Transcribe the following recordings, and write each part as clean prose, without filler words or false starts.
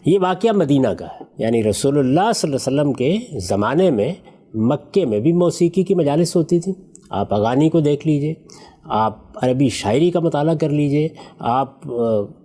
یہ واقعہ مدینہ کا ہے، یعنی رسول اللہ صلی اللہ علیہ وسلم کے زمانے میں مکے میں بھی موسیقی کی مجالس ہوتی تھیں۔ آپ اغانی کو دیکھ لیجئے، آپ عربی شاعری کا مطالعہ کر لیجئے، آپ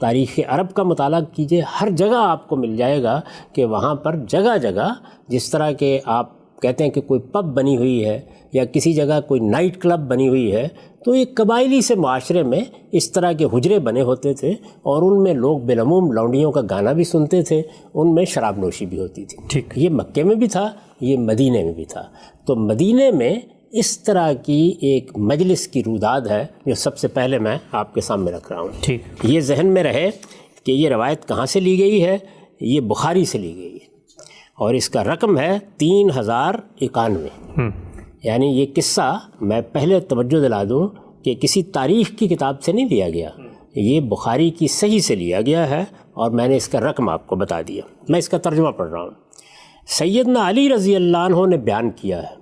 تاریخ عرب کا مطالعہ کیجئے، ہر جگہ آپ کو مل جائے گا کہ وہاں پر جگہ جگہ جس طرح کے آپ کہتے ہیں کہ کوئی پب بنی ہوئی ہے یا کسی جگہ کوئی نائٹ کلب بنی ہوئی ہے، تو ایک قبائلی سے معاشرے میں اس طرح کے حجرے بنے ہوتے تھے اور ان میں لوگ بالعموم لونڈیوں کا گانا بھی سنتے تھے، ان میں شراب نوشی بھی ہوتی تھی۔ ٹھیک، یہ مکے میں بھی تھا، یہ مدینے میں بھی تھا۔ تو مدینے میں اس طرح کی ایک مجلس کی روداد ہے جو سب سے پہلے میں آپ کے سامنے رکھ رہا ہوں۔ ٹھیک، یہ ذہن میں رہے کہ یہ روایت کہاں سے لی گئی ہے، یہ بخاری سے لی گئی ہے اور اس کا رقم ہے 3091۔ یعنی یہ قصہ میں پہلے توجہ دلا دوں کہ کسی تاریخ کی کتاب سے نہیں لیا گیا، یہ بخاری کی صحیح سے لیا گیا ہے اور میں نے اس کا رقم آپ کو بتا دیا۔ میں اس کا ترجمہ پڑھ رہا ہوں۔ سیدنا علی رضی اللہ عنہ نے بیان کیا ہے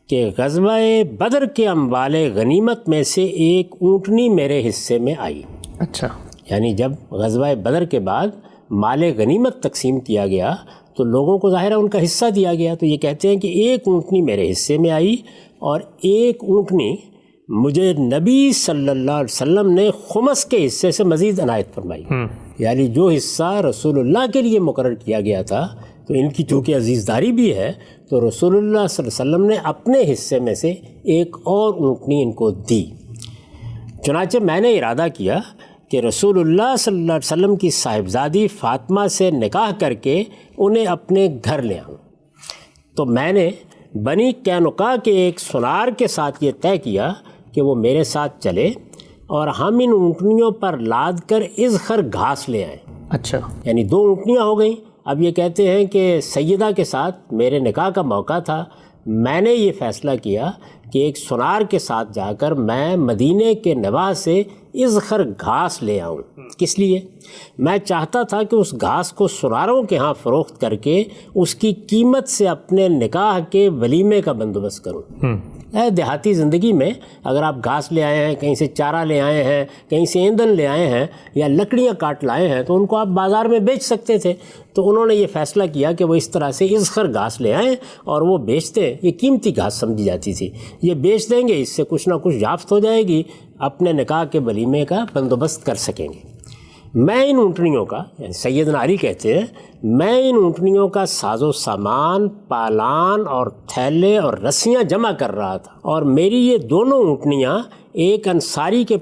کہ غزوہ بدر کے اموال غنیمت میں سے ایک اونٹنی میرے حصے میں آئی۔ اچھا، یعنی جب غزوہ بدر کے بعد مال غنیمت تقسیم کیا گیا تو لوگوں کو ظاہر ہے ان کا حصہ دیا گیا، تو یہ کہتے ہیں کہ ایک اونٹنی میرے حصے میں آئی اور ایک اونٹنی مجھے نبی صلی اللہ علیہ وسلم نے خمس کے حصے سے مزید عنایت فرمائی۔ یعنی جو حصہ رسول اللہ کے لیے مقرر کیا گیا تھا، تو ان کی چونکہ عزیزداری بھی ہے تو رسول اللہ صلی اللہ علیہ وسلم نے اپنے حصے میں سے ایک اور اونٹنی ان کو دی۔ چنانچہ میں نے ارادہ کیا کہ رسول اللہ صلی اللہ علیہ وسلم کی صاحبزادی فاطمہ سے نکاح کر کے انہیں اپنے گھر لے آؤں۔ تو میں نے بنی قینقاع کے ایک سنار کے ساتھ یہ طے کیا کہ وہ میرے ساتھ چلے اور ہم ان اونٹنیوں پر لاد کر اذخر گھاس لے آئیں۔ اچھا، یعنی 2 اونٹنیاں ہو گئیں۔ اب یہ کہتے ہیں کہ سیدہ کے ساتھ میرے نکاح کا موقع تھا، میں نے یہ فیصلہ کیا کہ ایک سنار کے ساتھ جا کر میں مدینے کے نواح سے اذخر گھاس لے آؤں۔ کس لیے؟ میں چاہتا تھا کہ اس گھاس کو سناروں کے ہاں فروخت کر کے اس کی قیمت سے اپنے نکاح کے ولیمے کا بندوبست کروں۔ دیہاتی زندگی میں اگر آپ گھاس لے آئے ہیں، کہیں سے چارہ لے آئے ہیں، کہیں سے ایندھن لے آئے ہیں یا لکڑیاں کاٹ لائے ہیں تو ان کو آپ بازار میں بیچ سکتے تھے۔ تو انہوں نے یہ فیصلہ کیا کہ وہ اس طرح سے اذخر گھاس لے آئیں اور وہ بیچتے، یہ قیمتی گھاس سمجھی جاتی تھی، یہ بیچ دیں گے، اس سے کچھ نہ کچھ یافت ہو جائے گی، اپنے نکاح کے ولیمے کا بندوبست کر سکیں گے۔ میں ان اونٹنیوں کا، یعنی سیدنا علی کہتے ہیں، میں ان اونٹنیوں کا ساز و سامان، پالان اور تھیلے اور رسیاں جمع کر رہا تھا اور میری یہ دونوں اونٹنیاں ایک انصاری کے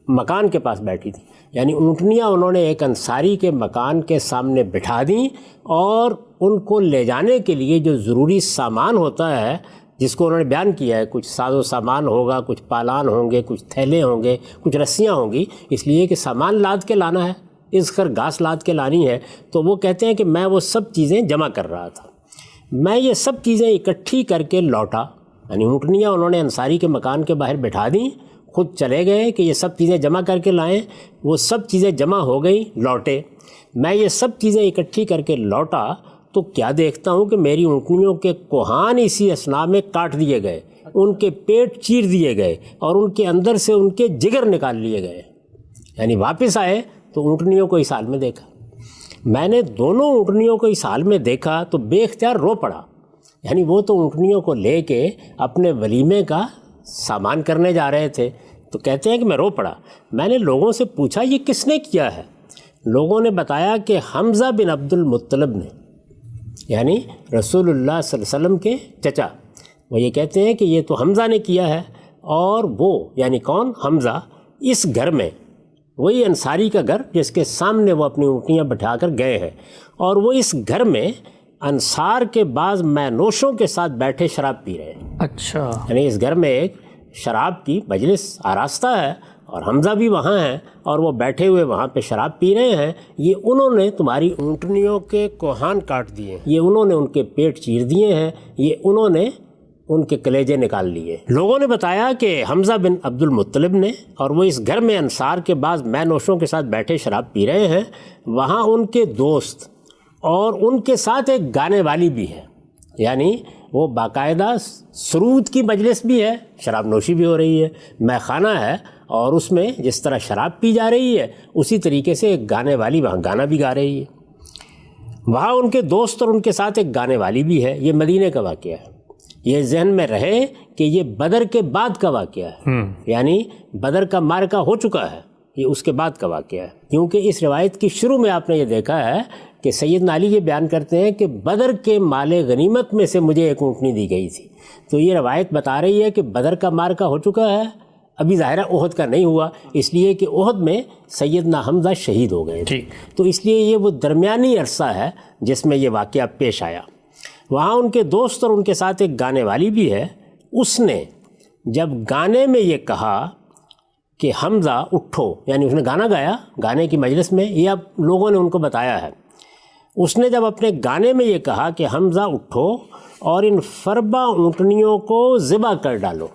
مکان کے پاس بیٹھی تھیں۔ یعنی اونٹنیاں انہوں نے ایک انصاری کے مکان کے سامنے بٹھا دیں اور ان کو لے جانے کے لیے جو ضروری سامان ہوتا ہے جس کو انہوں نے بیان کیا ہے، کچھ ساز و سامان ہوگا، کچھ پالان ہوں گے، کچھ تھیلے ہوں گے، کچھ رسیاں ہوں گی، اس لیے کہ سامان لاد کے لانا ہے، اذخر گھاس لاد کے لانی ہے۔ تو وہ کہتے ہیں کہ میں وہ سب چیزیں جمع کر رہا تھا۔ میں یہ سب چیزیں اکٹھی کر کے لوٹا، یعنی اونٹنیاں انہوں نے انصاری کے مکان کے باہر بٹھا دیں، خود چلے گئے کہ یہ سب چیزیں جمع کر کے لائیں، وہ سب چیزیں جمع ہو گئیں، لوٹے۔ میں یہ سب چیزیں اکٹھی کر کے لوٹا تو کیا دیکھتا ہوں کہ میری اونٹنیوں کے کوہان اسی اثناء میں کاٹ دیے گئے، ان کے پیٹ چیر دیے گئے اور ان کے اندر سے ان کے جگر نکال لیے گئے۔ یعنی واپس آئے تو اونٹنیوں کو اس حال میں دیکھا۔ میں نے دونوں اونٹنیوں کو اس حال میں دیکھا تو بے اختیار رو پڑا۔ یعنی وہ تو اونٹنیوں کو لے کے اپنے ولیمے کا سامان کرنے جا رہے تھے، تو کہتے ہیں کہ میں رو پڑا۔ میں نے لوگوں سے پوچھا یہ کس نے کیا ہے؟ لوگوں نے بتایا کہ حمزہ بن عبد المطلب نے، یعنی رسول اللہ صلی اللہ علیہ وسلم کے چچا۔ وہ یہ کہتے ہیں کہ یہ تو حمزہ نے کیا ہے، اور وہ یعنی کون؟ حمزہ اس گھر میں، وہی انصاری کا گھر جس کے سامنے وہ اپنی اونٹنیاں بٹھا کر گئے ہیں، اور وہ اس گھر میں انصار کے بعض مینوشوں کے ساتھ بیٹھے شراب پی رہے ہیں۔ اچھا، یعنی اس گھر میں ایک شراب کی مجلس آراستہ ہے اور حمزہ بھی وہاں ہیں اور وہ بیٹھے ہوئے وہاں پہ شراب پی رہے ہیں۔ یہ انہوں نے تمہاری اونٹنیوں کے کوہان کاٹ دیے، یہ انہوں نے ان کے پیٹ چیر دیے ہیں، یہ انہوں نے ان کے کلیجے نکال لیے۔ لوگوں نے بتایا کہ حمزہ بن عبد المطلب نے، اور وہ اس گھر میں انصار کے بعض مے نوشوں کے ساتھ بیٹھے شراب پی رہے ہیں، وہاں ان کے دوست اور ان کے ساتھ ایک گانے والی بھی ہے۔ یعنی وہ باقاعدہ سرود کی مجلس بھی ہے، شراب نوشی بھی ہو رہی ہے، مے خانہ ہے، اور اس میں جس طرح شراب پی جا رہی ہے اسی طریقے سے ایک گانے والی وہاں گانا بھی گا رہی ہے۔ وہاں ان کے دوست اور ان کے ساتھ ایک گانے والی بھی ہے. یہ مدینے کا واقعہ ہے. یہ ذہن میں رہے کہ یہ بدر کے بعد کا واقعہ ہے, یعنی بدر کا معرکہ ہو چکا ہے, یہ اس کے بعد کا واقعہ ہے. کیونکہ اس روایت کی شروع میں آپ نے یہ دیکھا ہے کہ سیدنا علی یہ بیان کرتے ہیں کہ بدر کے مال غنیمت میں سے مجھے ایک اونٹنی دی گئی تھی. تو یہ روایت بتا رہی ہے کہ بدر کا معرکہ ہو چکا ہے, ابھی ظاہرہ احد کا نہیں ہوا, اس لیے کہ احد میں سیدنا حمزہ شہید ہو گئے تھے. تو اس لیے یہ وہ درمیانی عرصہ ہے جس میں یہ واقعہ پیش آیا. وہاں ان کے دوست اور ان کے ساتھ ایک گانے والی بھی ہے. اس نے جب گانے میں یہ کہا کہ حمزہ اٹھو, یعنی اس نے گانا گایا گانے کی مجلس میں, یہ اب لوگوں نے ان کو بتایا ہے. اس نے جب اپنے گانے میں یہ کہا کہ حمزہ اٹھو اور ان فربا اونٹنیوں کو ذبح کر ڈالو,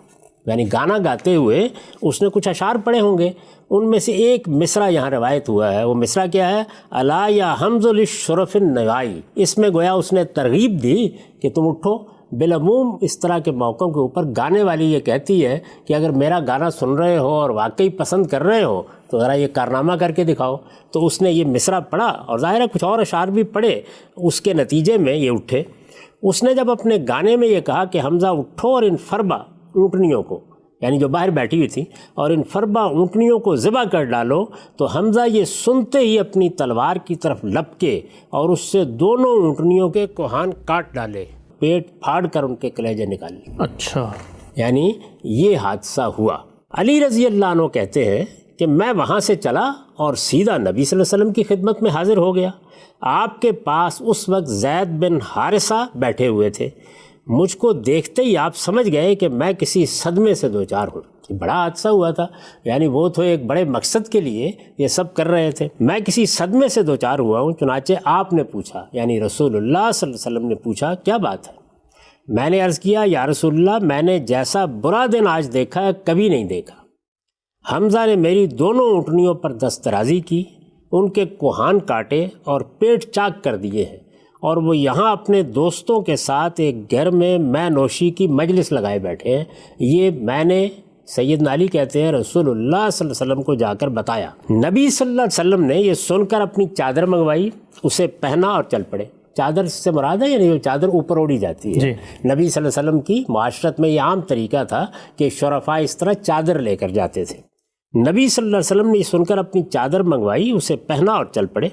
یعنی گانا گاتے ہوئے اس نے کچھ اشعار پڑھے ہوں گے, ان میں سے ایک مصرع یہاں روایت ہوا ہے. وہ مصرع کیا ہے؟ الا یا حمز للشرف النوائی. اس میں گویا اس نے ترغیب دی کہ تم اٹھو. بالعموم اس طرح کے موقعوں کے اوپر گانے والی یہ کہتی ہے کہ اگر میرا گانا سن رہے ہو اور واقعی پسند کر رہے ہو تو ذرا یہ کارنامہ کر کے دکھاؤ. تو اس نے یہ مصرع پڑھا اور ظاہر کچھ اور اشعار بھی پڑھے, اس کے نتیجے میں یہ اٹھے. اس نے جب اپنے گانے میں یہ کہا کہ حمزہ اٹھو اور ان فربا اونٹنیوں کو, یعنی جو باہر بیٹھی ہوئی تھی, اور ان فربا اونٹنیوں کو ذبح کر ڈالو, تو حمزہ یہ سنتے ہی اپنی تلوار کی طرف لپکے اور اس سے دونوں اونٹنیوں کے کوہان کاٹ ڈالے, پیٹ پھاڑ کر ان کے کلیجے نکال لیے. اچھا, یعنی یہ حادثہ ہوا. علی رضی اللہ عنہ کہتے ہیں کہ میں وہاں سے چلا اور سیدھا نبی صلی اللہ علیہ وسلم کی خدمت میں حاضر ہو گیا. آپ کے پاس اس وقت زید بن حارثہ بیٹھے ہوئے تھے. مجھ کو دیکھتے ہی آپ سمجھ گئے کہ میں کسی صدمے سے دوچار ہوں. بڑا حادثہ ہوا تھا, یعنی وہ تو ایک بڑے مقصد کے لیے یہ سب کر رہے تھے. میں کسی صدمے سے دوچار ہوا ہوں. چنانچہ آپ نے پوچھا, یعنی رسول اللہ صلی اللہ علیہ وسلم نے پوچھا, کیا بات ہے؟ میں نے عرض کیا, یا رسول اللہ, میں نے جیسا برا دن آج دیکھا ہے کبھی نہیں دیکھا. حمزہ نے میری دونوں اونٹنیوں پر دست درازی کی, ان کے کوہان کاٹے اور پیٹ چاک کر دیے ہیں, اور وہ یہاں اپنے دوستوں کے ساتھ ایک گھر میں مے نوشی کی مجلس لگائے بیٹھے ہیں. یہ میں نے, سیدنا علی کہتے ہیں, رسول اللہ صلی اللہ علیہ وسلم کو جا کر بتایا. نبی صلی اللہ علیہ وسلم نے یہ سن کر اپنی چادر منگوائی, اسے پہنا اور چل پڑے. چادر سے مراد ہے یعنی جو چادر اوپر اوڑھی جاتی ہے. نبی صلی اللہ علیہ وسلم کی معاشرت میں یہ عام طریقہ تھا کہ شرفاء اس طرح چادر لے کر جاتے تھے. نبی صلی اللہ علیہ وسلم نے یہ سن کر اپنی چادر منگوائی, اسے پہنا اور چل پڑے.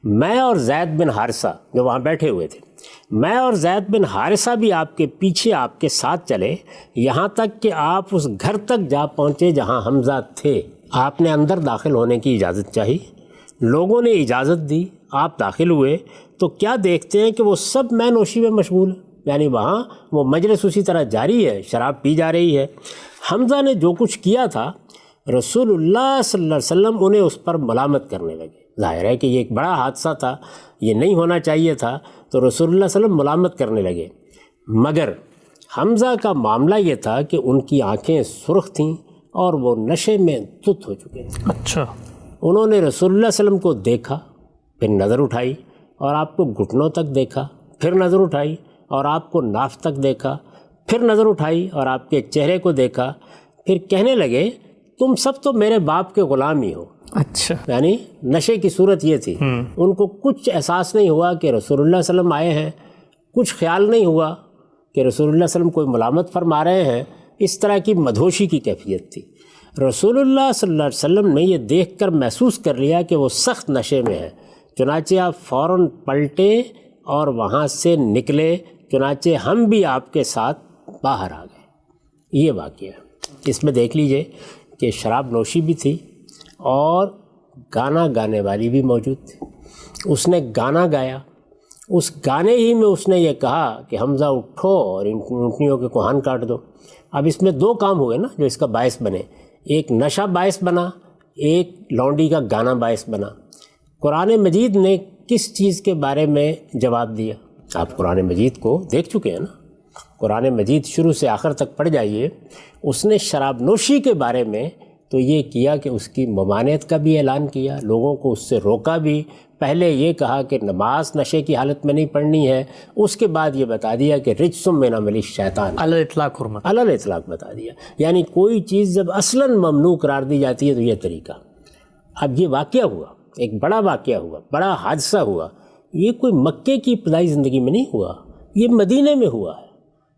میں اور زید بن حارثہ جو وہاں بیٹھے ہوئے تھے, میں اور زید بن حارثہ بھی آپ کے پیچھے آپ کے ساتھ چلے, یہاں تک کہ آپ اس گھر تک جا پہنچے جہاں حمزہ تھے. آپ نے اندر داخل ہونے کی اجازت چاہی, لوگوں نے اجازت دی, آپ داخل ہوئے تو کیا دیکھتے ہیں کہ وہ سب مے نوشی میں مشغول ہیں, یعنی وہاں وہ مجلس اسی طرح جاری ہے, شراب پی جا رہی ہے. حمزہ نے جو کچھ کیا تھا, رسول اللہ صلی اللہ علیہ وسلم انہیں اس پر ملامت کرنے لگے. ظاہر ہے کہ یہ ایک بڑا حادثہ تھا, یہ نہیں ہونا چاہیے تھا, تو رسول اللہ صلی اللہ علیہ وسلم ملامت کرنے لگے. مگر حمزہ کا معاملہ یہ تھا کہ ان کی آنکھیں سرخ تھیں اور وہ نشے میں دھت ہو چکے تھے. اچھا, انہوں نے رسول اللہ صلی اللہ علیہ وسلم کو دیکھا, پھر نظر اٹھائی اور آپ کو گھٹنوں تک دیکھا, پھر نظر اٹھائی اور آپ کو ناف تک دیکھا, پھر نظر اٹھائی اور آپ کے چہرے کو دیکھا. پھر کہنے لگے, تم سب تو میرے باپ کے غلام ہی ہو. اچھا, یعنی نشے کی صورت یہ تھی. ان کو کچھ احساس نہیں ہوا کہ رسول اللہ صلی اللہ علیہ وسلم آئے ہیں, کچھ خیال نہیں ہوا کہ رسول اللہ صلی اللہ علیہ وسلم کوئی ملامت فرما رہے ہیں. اس طرح کی مدہوشی کی کیفیت تھی. رسول اللہ صلی اللہ علیہ وسلم نے یہ دیکھ کر محسوس کر لیا کہ وہ سخت نشے میں ہے. چنانچہ آپ فوراً پلٹے اور وہاں سے نکلے. چنانچہ ہم بھی آپ کے ساتھ باہر آ گئے. یہ واقعہ ہے. اس میں دیکھ لیجئے کہ شراب نوشی بھی تھی اور گانا گانے والی بھی موجود تھی. اس نے گانا گایا, اس گانے ہی میں اس نے یہ کہا کہ حمزہ اٹھو اور ان اونٹنیوں کے کوہان کاٹ دو. اب اس میں دو کام ہوئے نا جو اس کا باعث بنے, ایک نشہ باعث بنا, ایک لونڈی کا گانا باعث بنا. قرآن مجید نے کس چیز کے بارے میں جواب دیا؟ آپ قرآن مجید کو دیکھ چکے ہیں نا, قرآن مجید شروع سے آخر تک پڑھ جائیے. اس نے شراب نوشی کے بارے میں تو یہ کیا کہ اس کی ممانعت کا بھی اعلان کیا, لوگوں کو اس سے روکا بھی. پہلے یہ کہا کہ نماز نشے کی حالت میں نہیں پڑھنی ہے, اس کے بعد یہ بتا دیا کہ رجسم من عمل الشیطان, علی الاطلاق حرمت, علی الاطلاق بتا دیا. یعنی کوئی چیز جب اصلاً ممنوع قرار دی جاتی ہے تو یہ طریقہ. اب یہ واقعہ ہوا, ایک بڑا واقعہ ہوا, بڑا حادثہ ہوا. یہ کوئی مکے کی ابتدائی زندگی میں نہیں ہوا، یہ مدینے میں ہوا ہے،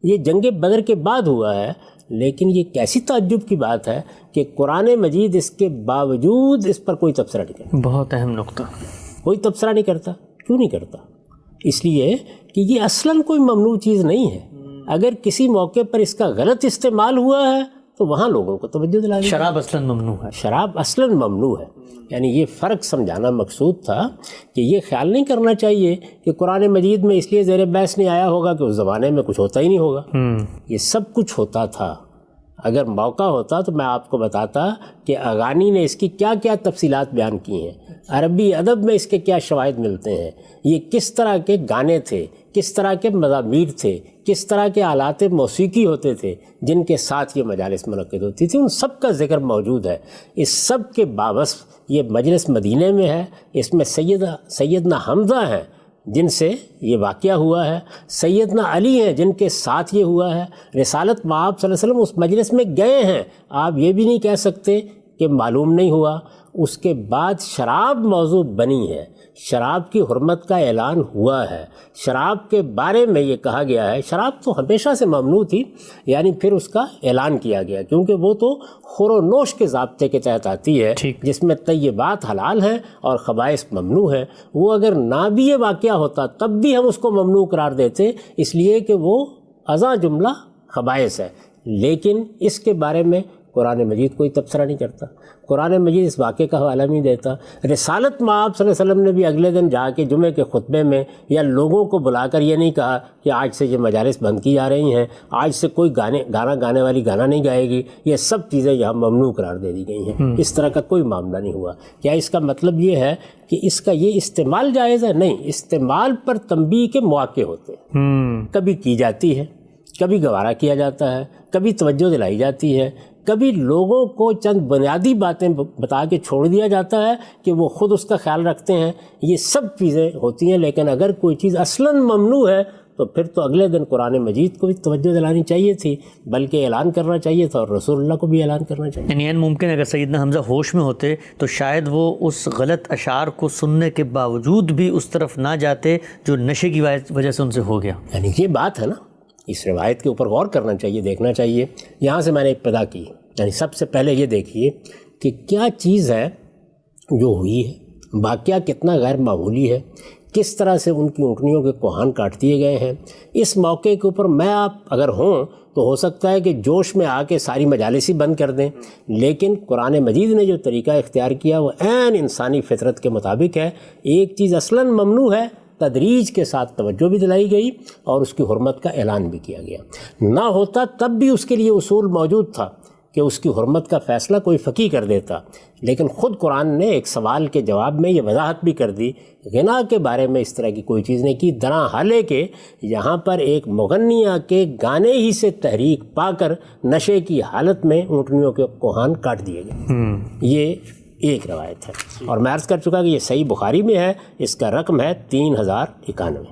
یہ جنگ بدر کے بعد ہوا ہے۔ لیکن یہ کیسی تعجب کی بات ہے کہ قرآن مجید اس کے باوجود اس پر کوئی تبصرہ نہیں کرتا۔ بہت اہم نقطہ، کوئی تبصرہ نہیں کرتا۔ کیوں نہیں کرتا؟ اس لیے کہ یہ اصلاً کوئی ممنوع چیز نہیں ہے۔ اگر کسی موقع پر اس کا غلط استعمال ہوا ہے تو وہاں لوگوں کو توجہ دلانی۔ شراب اصلاً ممنوع ہے، شراب اصلاً ممنوع ہے، یعنی یہ فرق سمجھانا مقصود تھا کہ یہ خیال نہیں کرنا چاہیے کہ قرآن مجید میں اس لیے زیر بحث نہیں آیا ہوگا کہ اس زمانے میں کچھ ہوتا ہی نہیں ہوگا۔ یہ سب کچھ ہوتا تھا۔ اگر موقع ہوتا تو میں آپ کو بتاتا کہ اغانی نے اس کی کیا کیا تفصیلات بیان کی ہیں، عربی ادب میں اس کے کیا شواہد ملتے ہیں، یہ کس طرح کے گانے تھے، کس طرح کے مزامیر تھے، کس طرح کے آلات موسیقی ہوتے تھے جن کے ساتھ یہ مجالس منعقد ہوتی تھی، ان سب کا ذکر موجود ہے۔ اس سب کے باوصف یہ مجلس مدینے میں ہے، اس میں سیدنا حمزہ ہیں جن سے یہ واقعہ ہوا ہے، سیدنا علی ہیں جن کے ساتھ یہ ہوا ہے، رسالت مآب صلی اللہ علیہ وسلم اس مجلس میں گئے ہیں، آپ یہ بھی نہیں کہہ سکتے کہ معلوم نہیں ہوا۔ اس کے بعد شراب موضوع بنی ہے، شراب کی حرمت کا اعلان ہوا ہے، شراب کے بارے میں یہ کہا گیا ہے، شراب تو ہمیشہ سے ممنوع تھی، یعنی پھر اس کا اعلان کیا گیا کیونکہ وہ تو خور و نوش کے ضابطے کے تحت آتی ہے جس میں طیبات حلال ہیں اور خبائث ممنوع ہے۔ وہ اگر نہ بھی یہ واقعہ ہوتا تب بھی ہم اس کو ممنوع قرار دیتے، اس لیے کہ وہ ازاں جملہ خبائث ہے، لیکن اس کے بارے میں قرآن مجید کوئی تبصرہ نہیں کرتا، قرآن مجید اس واقعے کا حوالہ نہیں دیتا۔ رسالت مآب صلی اللہ علیہ وسلم نے بھی اگلے دن جا کے جمعے کے خطبے میں یا لوگوں کو بلا کر یہ نہیں کہا کہ آج سے یہ مجالس بند کی جا رہی ہیں، آج سے کوئی گانا گانے والی گانا نہیں گائے گی، یہ سب چیزیں یہاں ممنوع قرار دے دی گئی ہیں۔ اس طرح کا کوئی معاملہ نہیں ہوا۔ کیا اس کا مطلب یہ ہے کہ اس کا یہ استعمال جائز ہے؟ نہیں، استعمال پر تنبیہ کے مواقع ہوتے ہیں، کبھی کی جاتی ہے، کبھی گوارا کیا جاتا ہے، کبھی توجہ دلائی جاتی ہے، کبھی لوگوں کو چند بنیادی باتیں بتا کے چھوڑ دیا جاتا ہے کہ وہ خود اس کا خیال رکھتے ہیں۔ یہ سب چیزیں ہوتی ہیں، لیکن اگر کوئی چیز اصلاً ممنوع ہے تو پھر تو اگلے دن قرآن مجید کو بھی توجہ دلانی چاہیے تھی، بلکہ اعلان کرنا چاہیے تھا اور رسول اللہ کو بھی اعلان کرنا چاہیے۔ یعنی ممکن اگر سیدنا حمزہ ہوش میں ہوتے تو شاید وہ اس غلط اشعار کو سننے کے باوجود بھی اس طرف نہ جاتے جو نشے کی وجہ سے ان سے ہو گیا۔ یعنی یہ بات ہے نا، اس روایت کے اوپر غور کرنا چاہیے، دیکھنا چاہیے۔ یہاں سے میں نے ابتدا کی، یعنی سب سے پہلے یہ دیکھیے کہ کیا چیز ہے جو ہوئی ہے، واقعہ کتنا غیر معمولی ہے، کس طرح سے ان کی اونٹنیوں کے کوہان کاٹ دیے گئے ہیں۔ اس موقع کے اوپر میں آپ اگر ہوں تو ہو سکتا ہے کہ جوش میں آ کے ساری مجالس ہی بند کر دیں، لیکن قرآن مجید نے جو طریقہ اختیار کیا وہ عین انسانی فطرت کے مطابق ہے۔ ایک چیز اصلاً ممنوع ہے، تدریج کے ساتھ توجہ بھی دلائی گئی اور اس کی حرمت کا اعلان بھی کیا گیا۔ نہ ہوتا تب بھی اس کے لیے اصول موجود تھا کہ اس کی حرمت کا فیصلہ کوئی فقیہ کر دیتا، لیکن خود قرآن نے ایک سوال کے جواب میں یہ وضاحت بھی کر دی، غنا کے بارے میں اس طرح کی کوئی چیز نہیں کی، درا حالے کہ یہاں پر ایک مغنیہ کے گانے ہی سے تحریک پا کر نشے کی حالت میں اونٹنیوں کے کوہان کاٹ دیے گئے۔ یہ ایک روایت ہے، اور میں عرض کر چکا کہ یہ صحیح بخاری میں ہے، اس کا رقم ہے 3091۔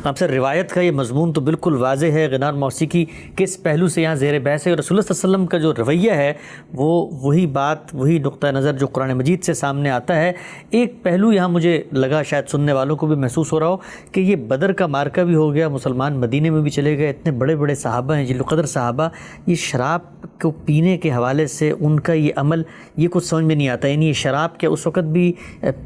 اب سر روایت کا یہ مضمون تو بالکل واضح ہے، غنا اور موسیقی کس پہلو سے یہاں زیر بحث ہے، اور رسول اللہ صلی اللہ علیہ وسلم کا جو رویہ ہے وہ وہی بات، وہی نقطہ نظر جو قرآن مجید سے سامنے آتا ہے۔ ایک پہلو یہاں مجھے لگا شاید سننے والوں کو بھی محسوس ہو رہا ہو کہ یہ بدر کا مارکہ بھی ہو گیا، مسلمان مدینے میں بھی چلے گئے، اتنے بڑے بڑے صحابہ ہیں، جلیل القدر صحابہ، یہ شراب کو پینے کے حوالے سے ان کا یہ عمل یہ کچھ سمجھ میں نہیں آتا، یعنی یہ شراب کیا اس وقت بھی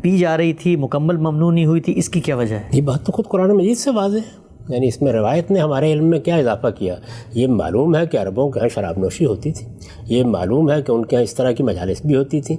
پی جا رہی تھی، مکمل ممنوع نہیں ہوئی تھی، اس کی کیا وجہ ہے؟ یہ بات تو خود قرآن مجید سے واضح ہے، یعنی اس میں روایت نے ہمارے علم میں کیا اضافہ کیا۔ یہ معلوم ہے کہ عربوں کے یہاں شراب نوشی ہوتی تھی، یہ معلوم ہے کہ ان کے یہاں اس طرح کی مجالس بھی ہوتی تھیں۔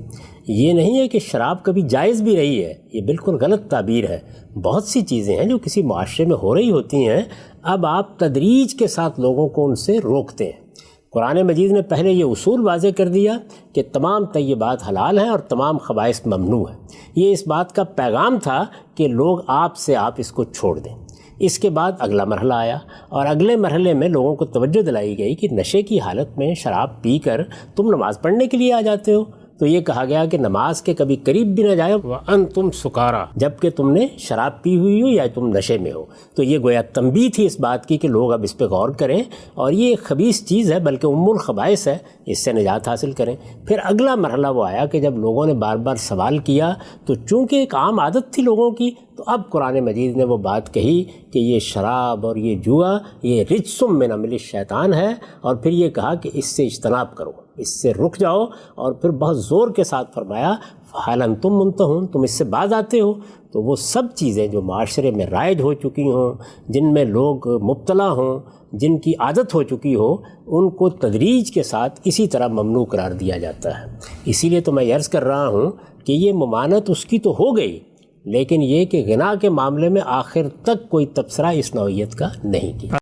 یہ نہیں ہے کہ شراب کبھی جائز بھی رہی ہے، یہ بالکل غلط تعبیر ہے۔ بہت سی چیزیں ہیں جو کسی معاشرے میں ہو رہی ہوتی ہیں، اب آپ تدریج کے ساتھ لوگوں کو ان سے روکتے ہیں۔ قرآن مجید نے پہلے یہ اصول واضح کر دیا کہ تمام طیبات حلال ہیں اور تمام خبائث ممنوع ہیں۔ یہ اس بات کا پیغام تھا کہ لوگ آپ اس کو چھوڑ دیں۔ اس کے بعد اگلا مرحلہ آیا، اور اگلے مرحلے میں لوگوں کو توجہ دلائی گئی کہ نشے کی حالت میں شراب پی کر تم نماز پڑھنے کے لیے آ جاتے ہو، تو یہ کہا گیا کہ نماز کے کبھی قریب بھی نہ جائے وَأَنْتُمْ سُكَارَى، جب کہ تم نے شراب پی ہوئی ہو یا تم نشے میں ہو۔ تو یہ گویا تنبیہ تھی اس بات کی کہ لوگ اب اس پہ غور کریں، اور یہ ایک خبیث چیز ہے، بلکہ ام الخبائث ہے، اس سے نجات حاصل کریں۔ پھر اگلا مرحلہ وہ آیا کہ جب لوگوں نے بار بار سوال کیا تو چونکہ ایک عام عادت تھی لوگوں کی، تو اب قرآن مجید نے وہ بات کہی کہ یہ شراب اور یہ جوا یہ رجس من عمل الشیطان ہے، اور پھر یہ کہا کہ اس سے اجتناب کرو، اس سے رک جاؤ، اور پھر بہت زور کے ساتھ فرمایا فَهَلْ أَنْتُمْ مُنْتَهُونَ، تم اس سے باز آتے ہو۔ تو وہ سب چیزیں جو معاشرے میں رائج ہو چکی ہوں، جن میں لوگ مبتلا ہوں، جن کی عادت ہو چکی ہو، ان کو تدریج کے ساتھ اسی طرح ممنوع قرار دیا جاتا ہے۔ اسی لیے تو میں عرض کر رہا ہوں کہ یہ ممانعت اس کی تو ہو گئی، لیکن یہ کہ غنا کے معاملے میں آخر تک کوئی تبصرہ اس نوعیت کا نہیں کیا۔